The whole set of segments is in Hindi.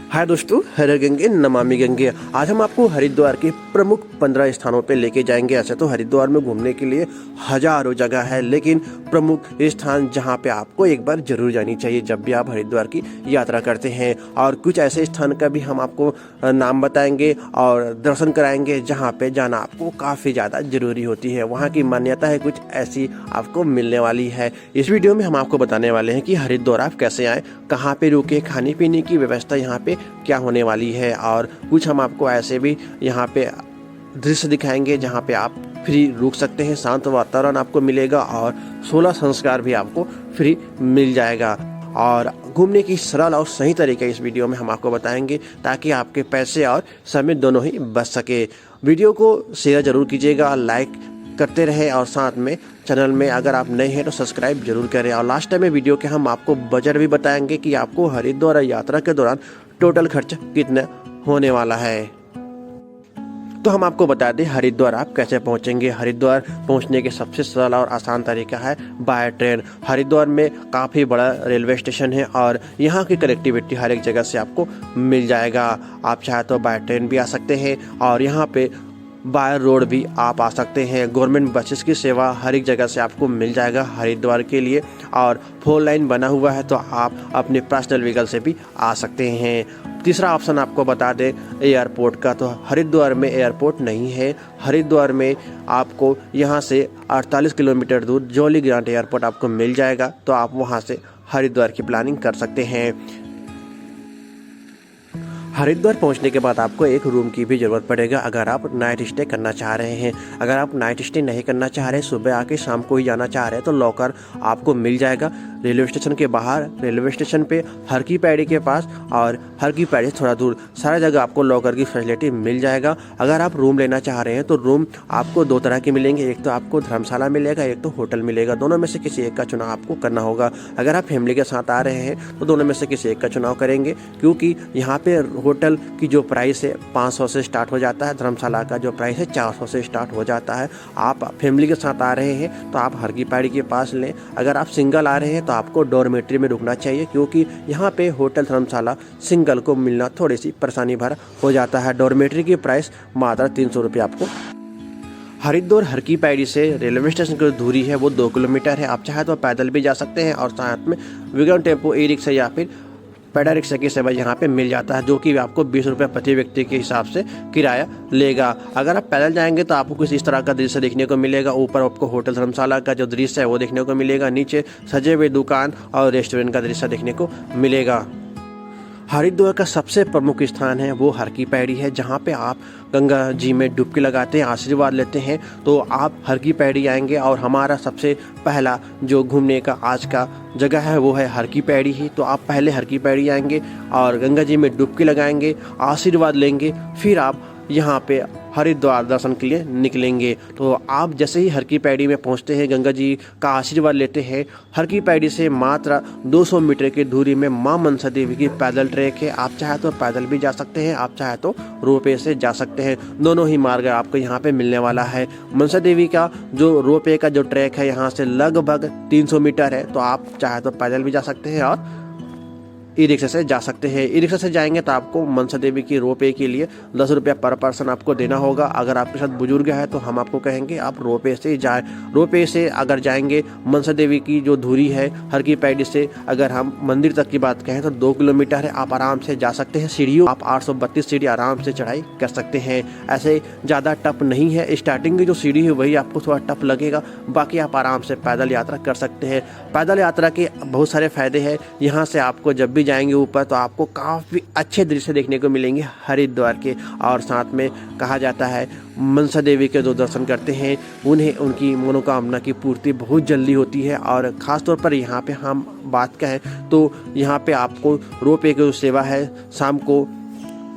हाय दोस्तों, हर गंगे नमामि गंगे। आज हम आपको हरिद्वार के प्रमुख 15 स्थानों पे लेके जाएंगे। ऐसे तो हरिद्वार में घूमने के लिए हजारों जगह है, लेकिन प्रमुख स्थान जहाँ पे आपको एक बार जरूर जानी चाहिए जब भी आप हरिद्वार की यात्रा करते हैं। और कुछ ऐसे स्थान का भी हम आपको नाम बताएंगे और दर्शन कराएंगे जहाँ पे जाना आपको काफ़ी ज़्यादा जरूरी होती है। वहाँ की मान्यता है कुछ ऐसी आपको मिलने वाली है। इस वीडियो में हम आपको बताने वाले हैं कि हरिद्वार आप कैसे आएँ, कहाँ पे रुके, खाने पीने की व्यवस्था यहाँ पे क्या होने वाली है, और कुछ हम आपको ऐसे भी यहाँ पे दृश्य दिखाएंगे जहाँ पे आप फ्री रुक सकते हैं। शांत वातावरण आपको मिलेगा और 16 संस्कार भी आपको फ्री मिल जाएगा। और घूमने की सरल और सही तरीके इस वीडियो में हम आपको बताएंगे ताकि आपके पैसे और समय दोनों ही बच सके। वीडियो को शेयर जरूर कीजिएगा, लाइक करते रहे और साथ में चैनल में अगर आप नए हैं तो सब्सक्राइब जरूर करें। और लास्ट टाइम में वीडियो के हम आपको बजट भी बताएंगे कि आपको हरिद्वार यात्रा के दौरान टोटल खर्च कितना होने वाला है। तो हम आपको बता दें हरिद्वार आप कैसे पहुंचेंगे। हरिद्वार पहुंचने के सबसे सरल और आसान तरीका है बाय ट्रेन। हरिद्वार में काफ़ी बड़ा रेलवे स्टेशन है और यहाँ की कनेक्टिविटी हर एक जगह से आपको मिल जाएगा। आप चाहे तो बाय ट्रेन भी आ सकते हैं और यहाँ पे बाय रोड भी आप आ सकते हैं। गवर्नमेंट बसेस की सेवा हर एक जगह से आपको मिल जाएगा हरिद्वार के लिए, और 4 लाइन बना हुआ है तो आप अपने पर्सनल व्हीकल से भी आ सकते हैं। तीसरा ऑप्शन आपको बता दें एयरपोर्ट का, तो हरिद्वार में एयरपोर्ट नहीं है। हरिद्वार में आपको यहाँ से 48 किलोमीटर दूर जॉली ग्रांट एयरपोर्ट आपको मिल जाएगा, तो आप वहाँ से हरिद्वार की प्लानिंग कर सकते हैं। हरिद्वार पहुंचने के बाद आपको एक रूम की भी ज़रूरत पड़ेगा अगर आप नाइट स्टे करना चाह रहे हैं। अगर आप नाइट स्टे नहीं करना चाह रहे, सुबह आके शाम को ही जाना चाह रहे हैं, तो लॉकर आपको मिल जाएगा रेलवे स्टेशन के बाहर, रेलवे स्टेशन पे हर की पैड़ी के पास और हर की पैड़ी से थोड़ा दूर, सारी जगह आपको लॉकर की फैसिलिटी मिल जाएगा। अगर आप रूम लेना चाह रहे हैं तो रूम आपको 2 तरह के मिलेंगे, एक तो आपको धर्मशाला मिलेगा, एक तो होटल मिलेगा। दोनों में से किसी एक का चुनाव आपको करना होगा। अगर आप फैमिली के साथ आ रहे हैं तो दोनों में से किसी एक का चुनाव करेंगे, क्योंकि यहाँ पे होटल की जो प्राइस है 500 से स्टार्ट हो जाता है, धर्मशाला का जो प्राइस है 400 से स्टार्ट हो जाता है। आप फैमिली के साथ आ रहे हैं तो आप हर की पैड़ी के पास लें। अगर आप सिंगल आ रहे हैं तो आपको डॉर्मेट्री में रुकना चाहिए, क्योंकि यहाँ पे होटल धर्मशाला सिंगल को मिलना थोड़ी सी परेशानी भरा हो जाता है। डॉर्मेट्री की प्राइस मात्र 300 रुपये आपको। हरिद्वार हर की पैड़ी से रेलवे स्टेशन की दूरी है वो 2 किलोमीटर है। आप चाहे तो पैदल भी जा सकते हैं और साथ में विगन टेम्पो, ई रिक्शा या फिर पैडा रिक्शा की सेवा यहाँ पे मिल जाता है, जो कि आपको 20 रुपये प्रति व्यक्ति के हिसाब से किराया लेगा। अगर आप पैदल जाएंगे तो आपको कुछ इस तरह का दृश्य देखने को मिलेगा। ऊपर आपको होटल धर्मशाला का जो दृश्य है वो देखने को मिलेगा, नीचे सजे हुए दुकान और रेस्टोरेंट का दृश्य देखने को मिलेगा। हरिद्वार का सबसे प्रमुख स्थान है वो हर की पैड़ी है, जहाँ पे आप गंगा जी में डुबकी लगाते हैं, आशीर्वाद लेते हैं। तो आप हर की पैड़ी आएंगे और हमारा सबसे पहला जो घूमने का आज का जगह है वो है हर की पैड़ी ही। तो आप पहले हर की पैड़ी आएंगे और गंगा जी में डुबकी लगाएंगे, आशीर्वाद लेंगे, फिर आप यहाँ पे हरिद्वार दर्शन के लिए निकलेंगे। तो आप जैसे ही हर की पैड़ी में पहुँचते हैं, गंगा जी का आशीर्वाद लेते हैं, हर की पैड़ी से मात्र 200 मीटर की दूरी में मां मनसा देवी की पैदल ट्रैक है। आप चाहे तो पैदल भी जा सकते हैं, आप चाहे तो रोपवे से जा सकते हैं। दोनों ही मार्ग आपको यहाँ पे मिलने वाला है। मनसा देवी का जो रोपवे का जो ट्रैक है यहाँ से लगभग 300 मीटर है, तो आप चाहे तो पैदल भी जा सकते हैं और ई रिक्शा से जा सकते हैं। ई रिक्शा से जाएंगे तो आपको मनसा देवी की रोपवे के लिए 10 रुपये पर पर्सन आपको देना होगा। अगर आपके साथ बुजुर्ग है तो हम आपको कहेंगे आप रोपवे से जाएं। रोपवे से अगर जाएंगे, मनसा देवी की जो दूरी है हर की पैड़ी से अगर हम मंदिर तक की बात कहें तो 2 किलोमीटर है। आप आराम से जा सकते हैं। सीढ़ियों आप 832 सीढ़ी आराम से चढ़ाई कर सकते हैं। ऐसे ज़्यादा टफ नहीं है। स्टार्टिंग की जो सीढ़ी है वही आपको थोड़ा टफ लगेगा, बाकी आप आराम से पैदल यात्रा कर सकते हैं। पैदल यात्रा के बहुत सारे फायदे हैं। यहाँ से आपको जब भी जाएंगे ऊपर तो आपको काफ़ी अच्छे दृश्य देखने को मिलेंगे हरिद्वार के, और साथ में कहा जाता है मनसा देवी के जो दर्शन करते हैं उन्हें उनकी मनोकामना की पूर्ति बहुत जल्दी होती है। और ख़ास तौर पर यहाँ पे हम बात कहें तो यहाँ पे आपको रोपवे की जो सेवा है शाम को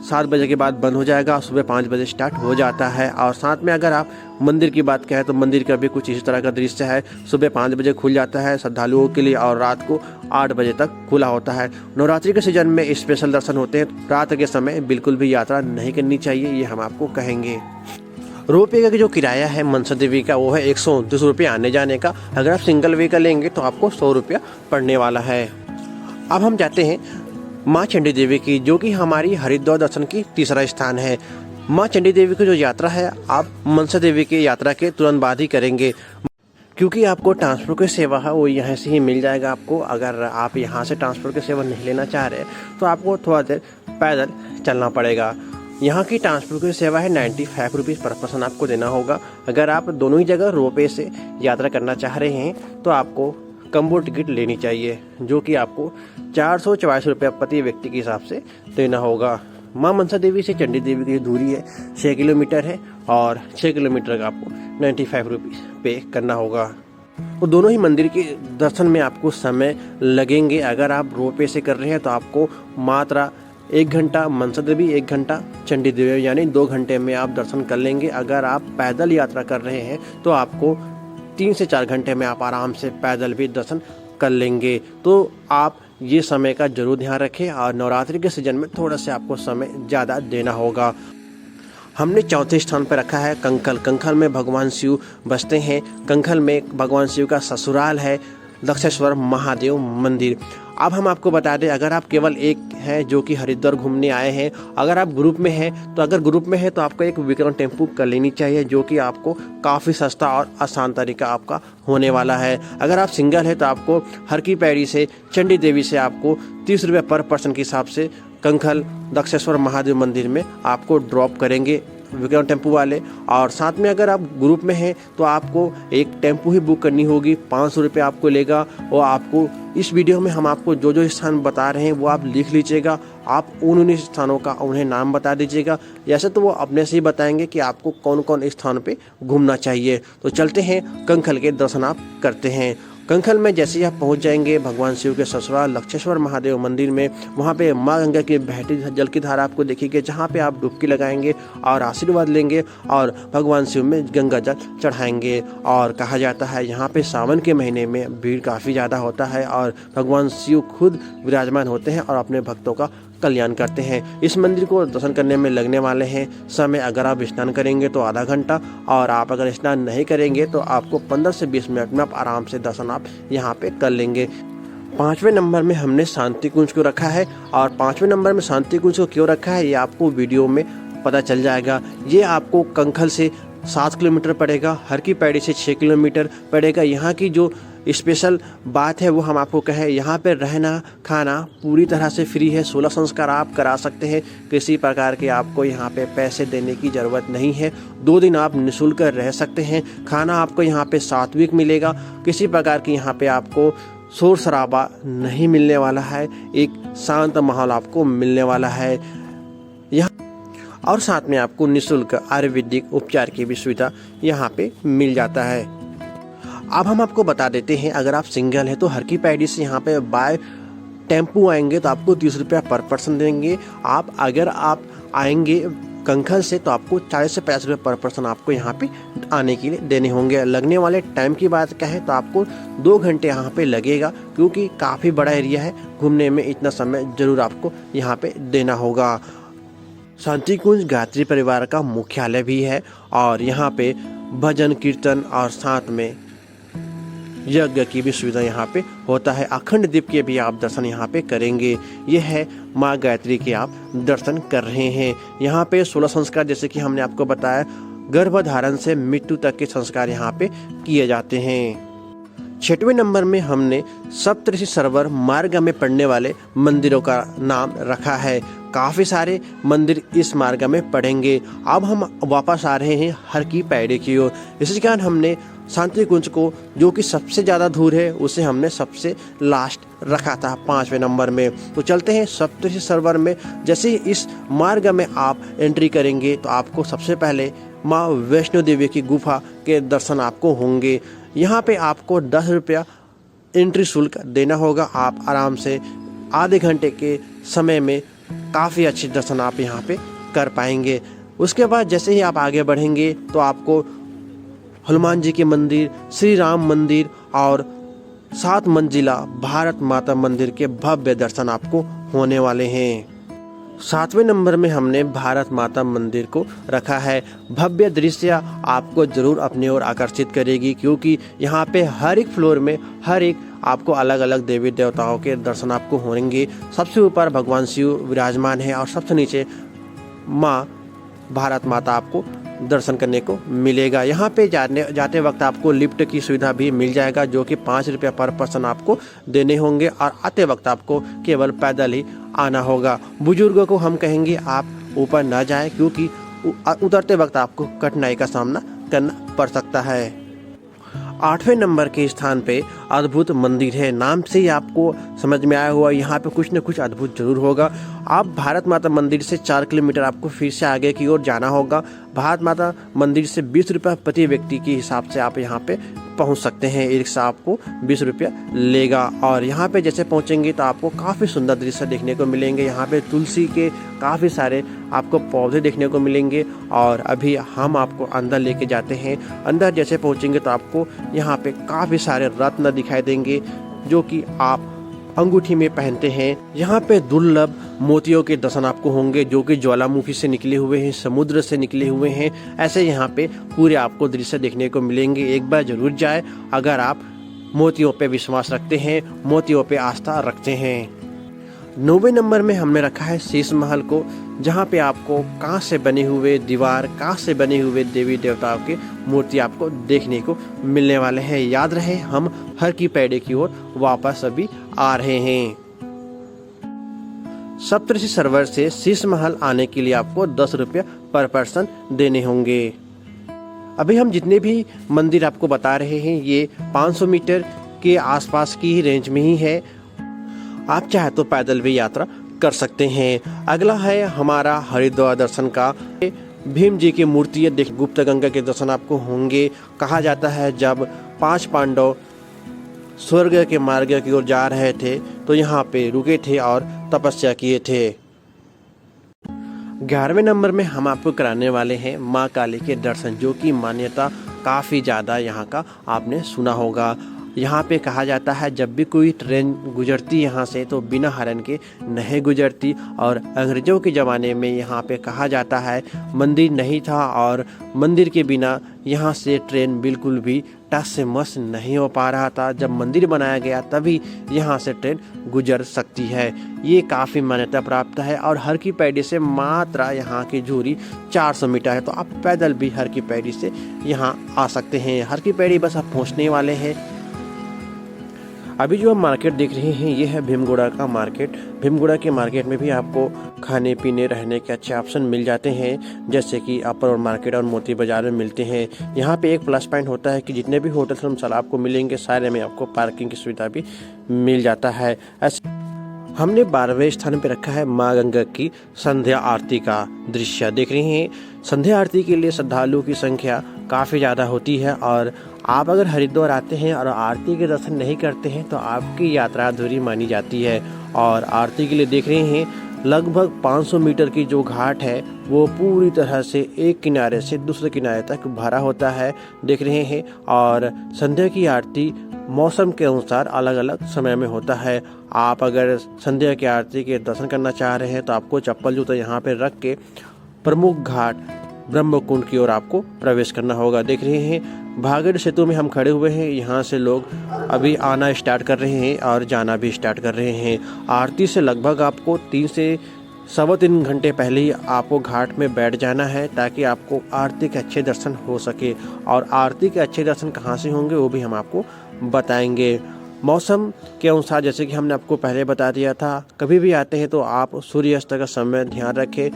7 बजे के बाद बंद हो जाएगा, सुबह 5 बजे स्टार्ट हो जाता है। और साथ में अगर आप मंदिर की बात कहें तो मंदिर का भी कुछ इसी तरह का दृश्य है। सुबह 5 बजे खुल जाता है श्रद्धालुओं के लिए और रात को 8 बजे तक खुला होता है। नवरात्रि के सीजन में स्पेशल दर्शन होते हैं। रात के समय बिल्कुल भी यात्रा नहीं करनी चाहिए, ये हम आपको कहेंगे। रोपवे का जो किराया है मनसा देवी का वो है 129 रुपये आने जाने का। अगर आप सिंगल वे का लेंगे तो आपको 100 रुपया पड़ने वाला है। अब हम जाते हैं माँ चंडी देवी की, जो कि हमारी हरिद्वार दर्शन की तीसरा स्थान है। माँ चंडी देवी की जो यात्रा है आप मनसा देवी की यात्रा के तुरंत बाद ही करेंगे, क्योंकि आपको ट्रांसपोर्ट की सेवा है वो यहाँ से ही मिल जाएगा आपको। अगर आप यहाँ से ट्रांसपोर्ट की सेवा नहीं लेना चाह रहे तो आपको थोड़ा देर पैदल चलना पड़ेगा। यहाँ की ट्रांसपोर्ट की सेवा है 95 रुपीज़ पर पर्सन आपको देना होगा। अगर आप दोनों ही जगह रोपवे से यात्रा करना चाह रहे हैं तो आपको कम्बो टिकट लेनी चाहिए, जो कि आपको 444 रुपये प्रति व्यक्ति के हिसाब से देना होगा। माँ मनसा देवी से चंडी देवी की दूरी है 6 किलोमीटर है और 6 किलोमीटर का आपको 95 रुपीज़ पे करना होगा। वो दोनों ही मंदिर के दर्शन में आपको समय लगेंगे। अगर आप रोपवे से कर रहे हैं तो आपको मात्र 1 घंटा मनसा देवी, 1 घंटा चंडी देवी, यानी 2 घंटे में आप दर्शन कर लेंगे। अगर आप पैदल यात्रा कर रहे हैं तो आपको 3 से 4 घंटे में आप आराम से पैदल भी दर्शन कर लेंगे। तो आप ये समय का जरूर ध्यान रखें और नवरात्रि के सीजन में थोड़ा सा आपको समय ज़्यादा देना होगा। हमने चौथे स्थान पर रखा है कंखल। कंखल में भगवान शिव बसते हैं। कंखल में भगवान शिव का ससुराल है दक्षेश्वर महादेव मंदिर। अब हम आपको बता दें, अगर आप केवल एक हैं जो कि हरिद्वार घूमने आए हैं, अगर आप ग्रुप में हैं तो आपको एक विक्रम टेम्पू कर लेनी चाहिए, जो कि आपको काफ़ी सस्ता और आसान तरीका आपका होने वाला है। अगर आप सिंगल है तो आपको हर की पैड़ी से चंडी देवी से आपको 30 रुपये पर पर्सन के हिसाब से कंखल दक्षेश्वर महादेव मंदिर में आपको ड्रॉप करेंगे विक्रम टेम्पू वाले। और साथ में अगर आप ग्रुप में हैं तो आपको एक टेम्पू ही बुक करनी होगी, 500 रुपये आपको लेगा। और आपको इस वीडियो में हम आपको जो जो स्थान बता रहे हैं वो आप लिख लीजिएगा। आप उन स्थानों का उन्हें नाम बता दीजिएगा, जैसे तो वो अपने से ही बताएंगे कि आपको कौन कौन स्थान पे घूमना चाहिए। तो चलते हैं कंखल के दर्शन आप करते हैं। कंखल में जैसे ही आप पहुंच जाएंगे भगवान शिव के ससुराल दक्षेश्वर महादेव मंदिर में, वहां पे माँ गंगा की बहती जल की धारा आपको दिखेगी, जहां पे आप डुबकी लगाएंगे और आशीर्वाद लेंगे और भगवान शिव में गंगा जल चढ़ाएंगे। और कहा जाता है यहाँ पे सावन के महीने में भीड़ काफ़ी ज़्यादा होता है और भगवान शिव खुद विराजमान होते हैं और अपने भक्तों का कल्याण करते हैं। इस मंदिर को दर्शन करने में लगने वाले हैं समय, अगर आप स्नान करेंगे तो आधा घंटा, और आप अगर स्नान नहीं करेंगे तो आपको 15 से 20 मिनट में आप आराम से दर्शन आप यहाँ पे कर लेंगे। 5वें नंबर में हमने शांति कुंज को रखा है, और 5वें नंबर में शांति कुंज को क्यों रखा है ये आपको वीडियो में पता चल जाएगा। ये आपको कंखल से 7 किलोमीटर पड़ेगा, हर की पैड़ी से 6 किलोमीटर पड़ेगा। यहाँ की जो स्पेशल बात है वो हम आपको कहें, यहाँ पे रहना खाना पूरी तरह से फ्री है। 16 संस्कार आप करा सकते हैं, किसी प्रकार के आपको यहाँ पे पैसे देने की ज़रूरत नहीं है। 2 दिन आप निःशुल्क रह सकते हैं। खाना आपको यहाँ पे सात्विक मिलेगा, किसी प्रकार की यहाँ पे आपको शोर शराबा नहीं मिलने वाला है, एक शांत माहौल आपको मिलने वाला है यहाँ। और साथ में आपको निःशुल्क आयुर्वेदिक उपचार की भी सुविधा यहाँ पे मिल जाता है। अब हम आपको बता देते हैं, अगर आप सिंगल हैं तो हर की पैड़ी से यहाँ पे बाय टेम्पू आएंगे तो आपको 30 रुपये पर पर्सन देंगे। अगर आप आएंगे कंखल से तो आपको 40 से 50 रुपये पर पर्सन आपको यहाँ पे आने के लिए देने होंगे। लगने वाले टाइम की बात कहें तो आपको 2 घंटे यहाँ पे लगेगा, क्योंकि काफ़ी बड़ा एरिया है, घूमने में इतना समय जरूर आपको यहाँ पे देना होगा। शांति कुंज गायत्री परिवार का मुख्यालय भी है, और यहाँ पे भजन कीर्तन और साथ में यज्ञ की भी सुविधा यहाँ पे होता है। अखंड दीप के भी आप दर्शन यहाँ पे करेंगे। ये है माँ गायत्री के आप दर्शन कर रहे हैं। यहाँ पे 16 संस्कार, जैसे कि हमने आपको बताया, गर्भधारण से मृत्यु तक के संस्कार यहाँ पे किए जाते हैं। 6वें नंबर में हमने सप्तऋषि सरोवर मार्ग में पड़ने वाले मंदिरों का नाम रखा है। काफ़ी सारे मंदिर इस मार्ग में पड़ेंगे। अब हम वापस आ रहे हैं हर की पैड़ी की ओर। इसी कारण हमने शांति कुंज को, जो कि सबसे ज़्यादा दूर है, उसे हमने सबसे लास्ट रखा था 5वें नंबर में। तो चलते हैं सप्तऋषि सरोवर में। जैसे ही इस मार्ग में आप एंट्री करेंगे तो आपको सबसे पहले माँ वैष्णो देवी की गुफा के दर्शन आपको होंगे। यहाँ पे आपको 10 रुपया एंट्री शुल्क देना होगा। आप आराम से आधे घंटे के समय में काफ़ी अच्छे दर्शन आप यहाँ पे कर पाएंगे। उसके बाद जैसे ही आप आगे बढ़ेंगे तो आपको हनुमान जी के मंदिर, श्री राम मंदिर और 7 मंजिला भारत माता मंदिर के भव्य दर्शन आपको होने वाले हैं। सातवें नंबर में हमने भारत माता मंदिर को रखा है। भव्य दृश्य आपको जरूर अपनी ओर आकर्षित करेगी, क्योंकि यहाँ पे हर एक फ्लोर में हर एक आपको अलग अलग देवी देवताओं के दर्शन आपको होंगे। सबसे ऊपर भगवान शिव विराजमान है और सबसे नीचे माँ भारत माता आपको दर्शन करने को मिलेगा। यहाँ पे जाते वक्त आपको लिफ्ट की सुविधा भी मिल जाएगा, जो कि 5 रुपये पर पर्सन आपको देने होंगे, और आते वक्त आपको केवल पैदल ही आना होगा। बुजुर्गों को हम कहेंगे आप ऊपर ना जाएं, क्योंकि उतरते वक्त आपको कठिनाई का सामना करना पड़ सकता है। 8वें नंबर के स्थान पे अद्भुत मंदिर है। नाम से ही आपको समझ में आया हुआ, यहाँ पे कुछ न कुछ अद्भुत जरूर होगा। आप भारत माता मंदिर से 4 किलोमीटर आपको फिर से आगे की ओर जाना होगा। भारत माता मंदिर से 20 रुपये प्रति व्यक्ति के हिसाब से आप यहाँ पे पहुँच सकते हैं। ई रिक्शा आपको 20 रुपया लेगा, और यहाँ पे जैसे पहुँचेंगे तो आपको काफ़ी सुंदर दृश्य देखने को मिलेंगे। यहाँ पे तुलसी के काफ़ी सारे आपको पौधे देखने को मिलेंगे, और अभी हम आपको अंदर लेके जाते हैं। अंदर जैसे पहुँचेंगे तो आपको यहाँ पे काफ़ी सारे रत्न दिखाई देंगे, जो कि आप अंगूठी में पहनते हैं। यहाँ पे दुर्लभ मोतियों के दर्शन आपको होंगे, जो कि ज्वालामुखी से निकले हुए हैं, समुद्र से निकले हुए हैं। ऐसे यहाँ पे पूरे आपको दृश्य देखने को मिलेंगे। एक बार जरूर जाए अगर आप मोतियों पे विश्वास रखते हैं, मोतियों पे आस्था रखते हैं। 9वें नंबर में हमने रखा है शीश महल को, जहाँ पे आपको कांच से बने हुए दीवार, कांच से बने हुए देवी देवताओं के मूर्ति आपको देखने को मिलने वाले हैं। याद रहे हम हर की पैड़ी की ओर वापस अभी आ रहे हैं। सप्तऋषि सरोवर से शीश महल आने के लिए आपको 10 रुपये पर पर्सन देने होंगे। अभी हम जितने भी मंदिर आपको बता रहे हैं ये 500 मीटर के आसपास की रेंज में ही है। आप चाहे तो पैदल भी यात्रा कर सकते हैं। अगला है हमारा हरिद्वार दर्शन का। भीम जी की मूर्ति देख, गुप्त गंगा के दर्शन आपको होंगे। कहा जाता है जब 5 पांडव स्वर्ग के मार्ग की ओर जा रहे थे तो यहाँ पे रुके थे और तपस्या किए थे। 11वें नंबर में हम आपको कराने वाले हैं माँ काली के दर्शन, जो कि मान्यता काफ़ी ज़्यादा यहाँ का आपने सुना होगा। यहाँ पे कहा जाता है जब भी कोई ट्रेन गुजरती यहाँ से तो बिना हॉर्न के नहीं गुजरती, और अंग्रेज़ों के ज़माने में यहाँ पे कहा जाता है मंदिर नहीं था और मंदिर के बिना यहाँ से ट्रेन बिल्कुल भी टस से मस नहीं हो पा रहा था। जब मंदिर बनाया गया तभी यहाँ से ट्रेन गुजर सकती है। ये काफ़ी मान्यता प्राप्त है, और हर की पैड़ी से मात्र यहाँ की दूरी 400 मीटर है, तो आप पैदल भी हर की पैड़ी से यहाँ आ सकते हैं। हर की पैड़ी बस आप पहुँचने वाले हैं। अभी जो हम मार्केट देख रहे हैं ये है भीमगोड़ा का मार्केट। भीमगोड़ा के मार्केट में भी आपको खाने पीने रहने के अच्छे ऑप्शन मिल जाते हैं, जैसे कि अपर और मार्केट और मोती बाजार में मिलते हैं। यहाँ पे एक प्लस पॉइंट होता है कि जितने भी होटल धर्मशाला आपको मिलेंगे सारे में आपको पार्किंग की सुविधा भी मिल जाता है। ऐसे हमने 12वें स्थान पे रखा है माँ गंगा की संध्या आरती का दृश्य। देख रहे हैं संध्या आरती के लिए श्रद्धालुओं की संख्या काफ़ी ज़्यादा होती है, और आप अगर हरिद्वार आते हैं और आरती के दर्शन नहीं करते हैं तो आपकी यात्रा अधूरी मानी जाती है। और आरती के लिए देख रहे हैं लगभग 500 मीटर की जो घाट है वो पूरी तरह से एक किनारे से दूसरे किनारे तक भरा होता है, देख रहे हैं। और संध्या की आरती मौसम के अनुसार अलग अलग समय में होता है। आप अगर संध्या की आरती के दर्शन करना चाह रहे हैं तो आपको चप्पल जूता यहाँ पे रख के प्रमुख घाट ब्रह्म कुंड की ओर आपको प्रवेश करना होगा। देख रहे हैं भागीरथी सेतु में हम खड़े हुए हैं, यहाँ से लोग अभी आना स्टार्ट कर रहे हैं और जाना भी स्टार्ट कर रहे हैं। आरती से लगभग आपको 3 से 3.25 घंटे पहले ही आपको घाट में बैठ जाना है, ताकि आपको आरती के अच्छे दर्शन हो सके। और आरती के अच्छे दर्शन कहाँ से होंगे वो भी हम आपको बताएंगे। मौसम के अनुसार जैसे कि हमने आपको पहले बता दिया था, कभी भी आते हैं तो आप सूर्यास्त का समय ध्यान रखें।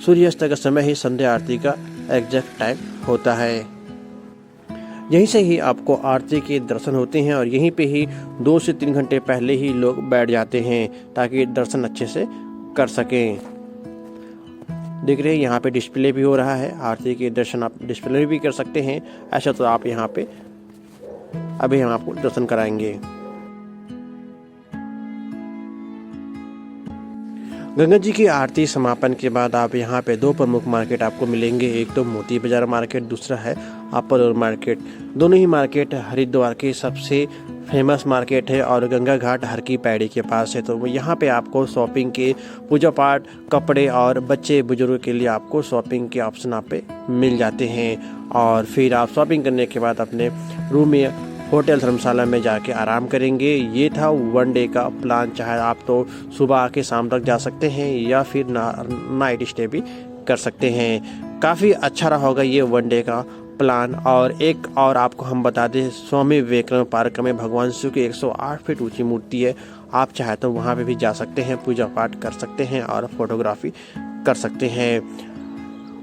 सूर्यास्त का समय ही संध्या आरती का एग्जैक्ट टाइम होता है। यहीं से ही आपको आरती के दर्शन होते हैं, और यहीं पे ही 2 से 3 घंटे पहले ही लोग बैठ जाते हैं ताकि दर्शन अच्छे से कर सकें। देख रहे हैं यहाँ पे डिस्प्ले भी हो रहा है, आरती के दर्शन आप डिस्प्ले भी कर सकते हैं। ऐसा तो आप यहाँ पे अभी हम आपको दर्शन कराएंगे। गंगा जी की आरती समापन के बाद आप यहाँ पे 2 प्रमुख मार्केट आपको मिलेंगे। एक तो मोती बाजार मार्केट, दूसरा है अपर और मार्केट। दोनों ही मार्केट हरिद्वार के सबसे फेमस मार्केट है और गंगा घाट हर की पैड़ी के पास है। तो यहाँ पे आपको शॉपिंग के, पूजा पाठ, कपड़े और बच्चे बुजुर्ग के लिए आपको शॉपिंग के ऑप्शन आप पे मिल जाते हैं। और फिर आप शॉपिंग करने के बाद अपने रूम में होटल धर्मशाला में जाके आराम करेंगे। ये था 1 डे का प्लान। चाहे आप तो सुबह आके शाम तक जा सकते हैं या फिर नाइट स्टे भी कर सकते हैं। काफ़ी अच्छा रहा होगा ये 1 डे का प्लान। और एक और आपको हम बता दें, स्वामी विवेकानंद पार्क में भगवान शिव की 108 फीट ऊंची मूर्ति है। आप चाहे तो वहाँ पे भी जा सकते हैं, पूजा पाठ कर सकते हैं और फोटोग्राफी कर सकते हैं।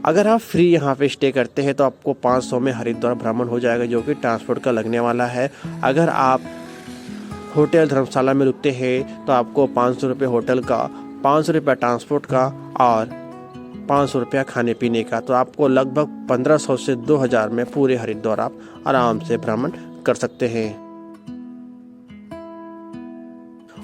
अगर आप फ्री यहाँ पे स्टे करते हैं तो आपको 500 में हरिद्वार भ्रमण हो जाएगा, जो कि ट्रांसपोर्ट का लगने वाला है। अगर आप होटल धर्मशाला में रुकते हैं तो आपको 500 रुपये होटल का, 500 रुपये ट्रांसपोर्ट का और 500 रुपया खाने पीने का। तो आपको लगभग 1500 से 2000 में पूरे हरिद्वार आप आराम से भ्रमण कर सकते हैं।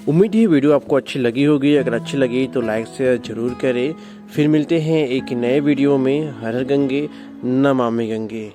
उम्मीद है वीडियो आपको अच्छी लगी होगी। अगर अच्छी लगी तो लाइक शेयर जरूर करें। फिर मिलते हैं एक नए वीडियो में। हर हर गंगे नमामि गंगे।